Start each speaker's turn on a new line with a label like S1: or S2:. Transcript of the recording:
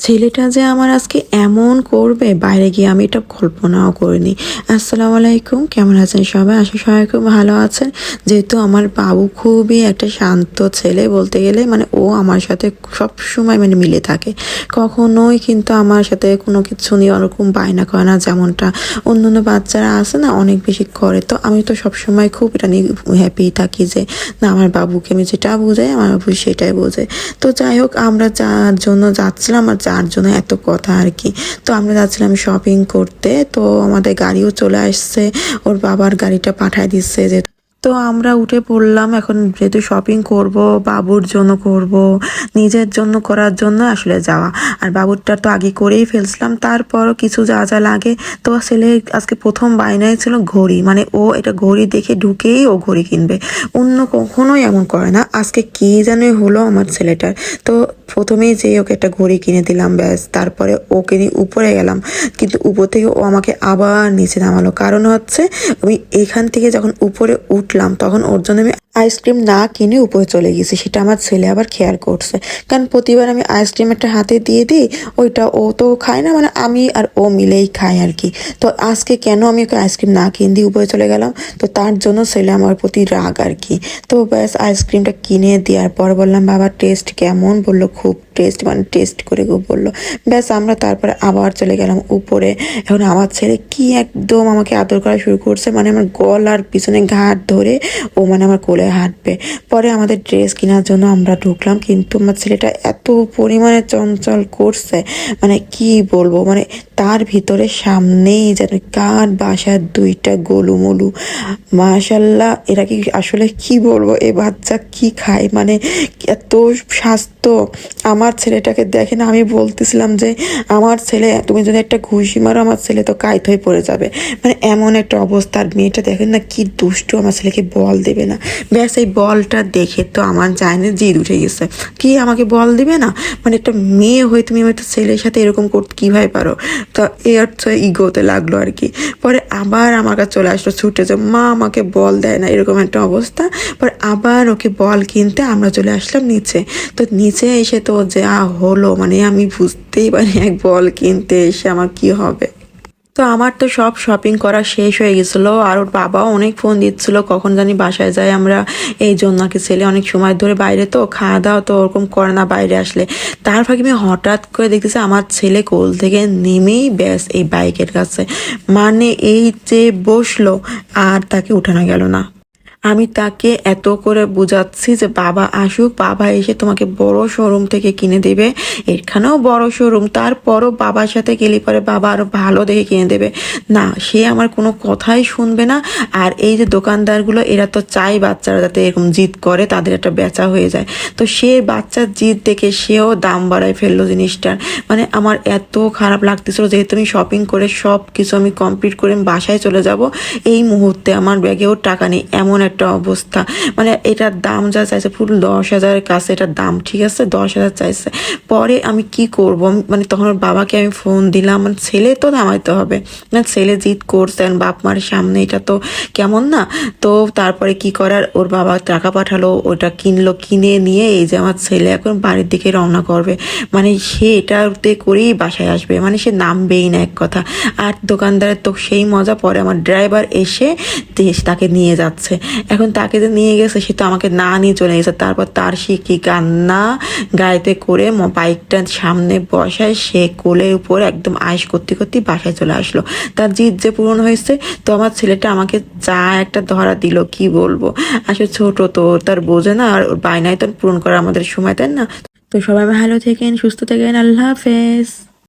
S1: ছেলেটা যে আমার আজকে এমন করবে বাইরে গিয়ে আমি এটা কল্পনাও করিনি। আসসালামু আলাইকুম, কেমন আছেন সবাই? আশা সবাই খুব ভালো আছেন। যেহেতু আমার বাবু খুবই একটা শান্ত ছেলে বলতে গেলে, মানে ও আমার সাথে সব সময় মানে মিলে থাকে। কখনোই কিন্তু আমার সাথে কোনো কিছু নিয়ে ওরকম বায়না করে না, যেমনটা অন্যান্য বাচ্চারা আছে না অনেক বেশি করে। তো আমি তো সবসময় খুব এটা নিয়ে হ্যাপি থাকি যে না, আমার বাবুকে আমি যেটা বোঝাই আমার বাবু সেটাই বোঝে। তো যাই হোক, আমরা যার জন্য যাচ্ছিলাম আর যার জন্য এত কথা আর কি। তো আমরা যাচ্ছিলাম শপিং করতে, তো আমাদের গাড়িও চলে আসছে, ওর বাবার গাড়িটা পাঠায় দিচ্ছে যে। তো আমরা উঠে পড়লাম। এখন যেহেতু শপিং করব, বাবুর জন্য করব, নিজের জন্য করার জন্য আসলে যাওয়া। আর বাবুরটা তো আগে করেই ফেলছিলাম, তারপরও কিছু যা যা লাগে। তো ছেলে আজকে প্রথম বায়নায় ছিল ঘড়ি, মানে ও এটা ঘড়ি দেখে ঢুকেই ও ঘড়ি কিনবে। অন্য কখনোই এমন করে না, আজকে কি জানে হলো আমার ছেলেটার। তো প্রথমেই যে ওকে একটা ঘড়ি কিনে দিলাম, ব্যাস। তারপরে ওকে নিয়ে উপরে গেলাম, কিন্তু উপর থেকে ও আমাকে আবার নিচে নামালো। কারণ হচ্ছে আমি এখান থেকে যখন উপরে উঠলাম তখন ওর জন্য আমি আইসক্রিম না কিনে উপরে চলে গেছি, সেটা আমার ছেলে আবার খেয়াল করছে। কারণ প্রতিবার আমি আইসক্রিম একটা হাতে দিয়ে দিই, ওইটা ও তো খায় না, মানে আমি আর ও মিলেই খাই আর কি। তো আজকে কেন আমি ওকে আইসক্রিম না কিনে দিয়ে উপরে চলে গেলাম, তো তার জন্য ছেলে আমার প্রতি রাগ আর কি। তো ব্যাস আইসক্রিমটা কিনে দেওয়ার পর বললাম, বাবা টেস্ট কেমন? বললো খুব টেস্ট, মানে টেস্ট করে খুব বললো। ব্যাস আমরা তারপরে আবার চলে গেলাম উপরে। এখন আমার ছেলে কি একদম আমাকে আদর করা শুরু করছে, মানে আমার গলার পিছনে ঘাট ধরে ও মানে আমার কোলে হাঁটবে। পরে আমাদের ড্রেস কেনার জন্য আমরা ঢুকলাম, কিন্তু আমার ছেলেটা এত পরিমাণে চঞ্চল করছে, মানে কি বলবো, মানে তার ভিতরে সামনেই যেন কার বাসার দুইটা গোলুমলু। মাশাল্লাহ, এরা কি আসলে কি বলবো, এ বাচ্চা কি খায়, মানে এত স্বাস্থ্য। আমার ছেলেটাকে দেখে না, আমি বলতেছিলাম যে আমার ছেলে, তুমি যদি একটা ঘুষি মারো আমার ছেলে তো কাইত হয়ে পড়ে যাবে, মানে এমন একটা অবস্থা। আর মেয়েটা দেখেন না কি দুষ্টু, আমার ছেলেকে বল দেবে না। ব্যাস এই বলটা দেখে তো আমার জানে জিদ উঠে গেছে, কি আমাকে বল দিবে না, মানে একটা মেয়ে হয়ে তুমি আমার একটা ছেলের সাথে এরকম করতে কীভাবে পারো। তো এ হচ্ছে ইগোতে লাগলো আর কি। পরে আবার আমার কাছে চলে আসলো ছুটে, যে মা আমাকে বল দেয় না, এরকম একটা অবস্থা। পরে আবার ওকে বল কিনতে আমরা চলে আসলাম নিচে। তো নিচে এসে তো যা হলো, মানে আমি বুঝতেই পারি এক বল কিনতে এসে আমার কি হবে। তো আমার তো সব শপিং করা শেষ হয়ে গেছিলো, আর ওর বাবাও অনেক ফোন দিচ্ছিল কখন জানি বাসায় যায় আমরা। এই জন্য আর কি, ছেলে অনেক সময় ধরে বাইরে, তো খাওয়া দাওয়া তো ওরকম করে না বাইরে আসলে। তার ফাঁকে আমি হঠাৎ করে দেখতেছি আমার ছেলে কোল থেকে নেমেই ব্যাস এই বাইকের কাছে, মানে এই যে বসলো আর তাকে উঠানো গেল না। আমি তাকে এত করে বুঝাচ্ছি যে বাবা আসুক, বাবা এসে তোমাকে বড় শোরুম থেকে কিনে দেবে, এখানেও বড় শোরুম, তারপরও বাবার সাথে গেলে পরে বাবা আরো ভালো দেখে কিনে দেবে। না, সে আমার কোনো কথাই শুনবে না। আর এই যে দোকানদারগুলো, এরা তো চাই বাচ্চারা যাতে এরকম জিদ করে তাদের একটা বেচা হয়ে যায়। তো সে বাচ্চার জিদ দেখে সেও দাম বাড়ায় ফেললো জিনিসটার। মানে আমার এত খারাপ লাগতেছিল, যেহেতু আমি শপিং করে সব কিছু আমি কমপ্লিট করে আমি বাসায় চলে যাব, এই মুহূর্তে আমার ব্যাগেও টাকা নেই, এমন একটা অবস্থা। মানে এটার দাম যা চাইছে পুরো 10,000-এর কাছে এটার দাম, ঠিক আছে 10,000 চাইছে। পরে আমি কি করব, মানে তখন ওর বাবাকে আমি ফোন দিলাম, মানে ছেলে তো নামাইতে হবে না, ছেলে জিদ করছেন বাপ মার সামনে, এটা তো কেমন না। তো তারপরে কি করার, ওর বাবা টাকা পাঠালো, ওটা কিনলো, কিনে নিয়ে এই যে আমার ছেলে এখন বাড়ির দিকে রওনা করবে, মানে সে এটাতে করেই বাসায় আসবে, মানে সে নামবেই না এক কথা। আর দোকানদারের তো সেই মজা, পরে আমার ড্রাইভার এসে তাকে নিয়ে যাচ্ছে। এখন তাকে যে নিয়ে গেছে সে তো আমাকে না নিয়ে চলে গেছে, তারপর তার সে কি কান্না, গাড়িতে করে বাইকটা সামনে বসায় সে কোলের উপর একদম আয়েশ করতে করতে বাসায় চলে আসলো। তার জিদ যে পূরণ হয়েছে। তো আমার ছেলেটা আমাকে চা একটা ধরা দিল, কি বলবো, আসলে ছোট তো তার বোঝে না, আর বায়নায় তো পূরণ করা আমাদের সময়, তাই না। তো সবাই ভালো থেকেন, সুস্থ থেকেন, আল্লাহ হাফেজ।